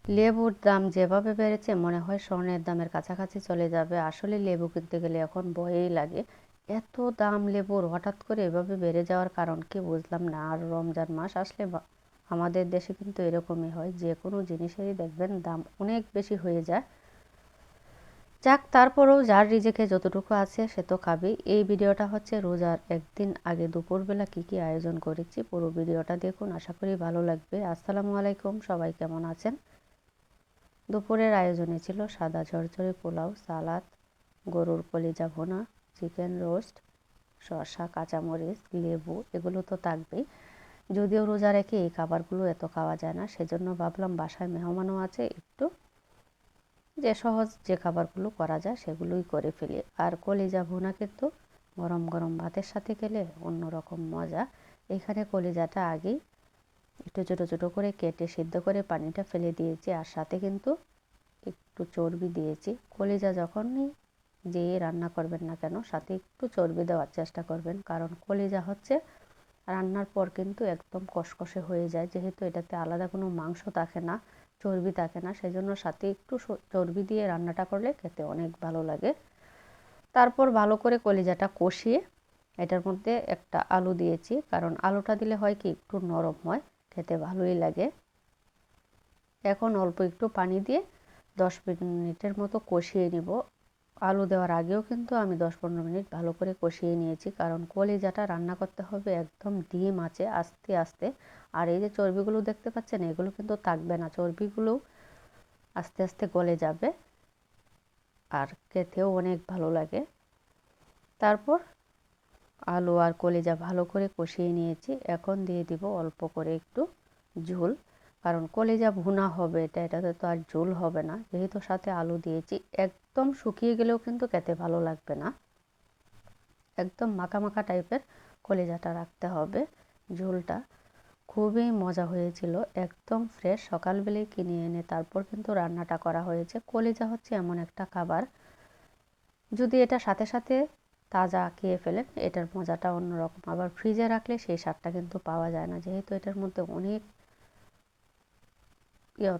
লেবুর দাম যেভাবে বেড়েছে মনে হয় স্বর্ণের দামের কাছাকাছি চলে যাবে। আসলে লেবু কিনতে গেলে এখন ভয়ই লাগে। এত দাম লেবুর হঠাৎ করে এভাবে বেড়ে যাওয়ার কারণ কি বুঝলাম না। আর রমজান মাস আসলে আমাদের দেশে কিন্তু এরকমই হয়, যে কোনো জিনিসেরই দেখবেন দাম অনেক বেশি হয়ে যায়। যাক, তারপরেও যার রিজেকে যতটুকু আছে সে তো খাবেই। এই ভিডিওটা হচ্ছে রোজার একদিন আগে দুপুরবেলা কি কি আয়োজন করেছি, পুরো ভিডিওটা দেখুন, আশা করি ভালো লাগবে। আসসালামু আলাইকুম, সবাই কেমন আছেন? দুপুরের আয়োজনে ছিল সাদা ঝরঝরে পোলাও, সালাদ, গরুর কলিজা ভুনা, চিকেন রোস্ট, শসা, কাঁচামরিচ, লেবু, এগুলো তো থাকবেই। যদিও রোজা রেখে এই খাবারগুলো এত খাওয়া যায় না, সেজন্য ভাবলাম বাসায় মেহমানও আছে, একটু যে সহজ যে খাবারগুলো করা যায় সেগুলোই করে ফেলি। আর কলিজা ভুনা কিন্তু গরম গরম ভাতের সাথে খেলে অন্যরকম মজা। এখানে কলিজাটা আগেই একটু ছোটো ছোটো করে কেটে সিদ্ধ করে পানিটা ফেলে দিয়েছি, আর সাথে কিন্তু একটু চর্বি দিয়েছি। কলিজা যখনই যেয়ে রান্না করবেন না কেন সাথে একটু চর্বি দেওয়ার চেষ্টা করবেন, কারণ কলিজা হচ্ছে রান্নার পর কিন্তু একদম কষকষে হয়ে যায়, যেহেতু এটাতে আলাদা কোনো মাংস থাকে না, চর্বি থাকে না, সেজন্য সাথে একটু চর্বি দিয়ে রান্নাটা করলে খেতে অনেক ভালো লাগে। তারপর ভালো করে কলিজাটা কষিয়ে এটার মধ্যে একটা আলু দিয়েছি, কারণ আলুটা দিলে হয় কি একটু নরম হয়, খেতে ভালোই লাগে। এখন অল্প একটু পানি দিয়ে 10 মিনিটের মতো কষিয়ে নিব। আলু দেওয়ার আগেও কিন্তু আমি 10-15 মিনিট ভালো করে কষিয়ে নিয়েছি, কারণ কলিজাটা রান্না করতে হবে একদম ডিম আঁচে আস্তে আস্তে। আর এই যে চর্বিগুলো দেখতে পাচ্ছেন, এগুলো কিন্তু থাকবে না, চর্বিগুলো আস্তে আস্তে গলে যাবে, আর খেতেও অনেক ভালো লাগে। তারপর আলু আর কলিজা ভালো করে কষিয়ে নিয়েছি, এখন দিয়ে দিব অল্প করে একটু ঝোল, কারণ কলিজা ভুনা হবে, এটাতে তো আর ঝোল হবে না, যেহেতু সাথে আলু দিয়েছি। একদম শুকিয়ে গেলেও কিন্তু খেতে ভালো লাগবে না, একদম মাখা মাখা টাইপের কলিজাটা রাখতে হবে। ঝোলটা খুবই মজা হয়েছিল, একদম ফ্রেশ, সকালবেলায় কিনে এনে তারপর কিন্তু রান্নাটা করা হয়েছে। কলিজা হচ্ছে এমন একটা খাবার, যদি এটা সাথে সাথে তাজা খেয়ে ফেলেন এটার মজাটা অন্যরকম, আবার ফ্রিজে রাখলে সেই স্বাদটা কিন্তু পাওয়া যায় না, যেহেতু এটার মধ্যে অনেক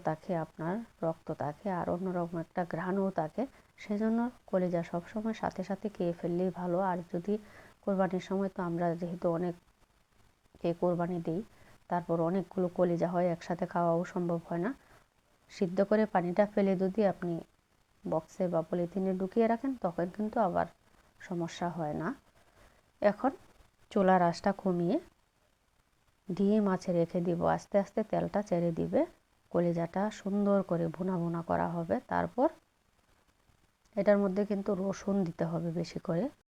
থাকে, আপনার রক্ত থাকে আর অন্যরকম একটা ঘ্রাণও থাকে, সেজন্য কলিজা সবসময় সাথে সাথে খেয়ে ফেললেই ভালো। আর যদি কোরবানির সময় তো আমরা যেহেতু অনেককে কোরবানি দিই, তারপর অনেকগুলো কলিজা হয়, একসাথে খাওয়াও সম্ভব হয় না, সিদ্ধ করে পানিটা ফেলে যদি আপনি বক্সে বা পলিথিনে ঢুকিয়ে রাখেন তখন কিন্তু আবার সমস্যা হয় না। এখন চুলার আঁচটা কমিয়ে ডিম আছে রেখে দিব, আস্তে আস্তে তেলটা ছেড়ে দিবে, কলিজাটা সুন্দর করে ভুনা ভুনা করা হবে। তারপর এটার মধ্যে কিন্তু রসুন দিতে হবে বেশি করে,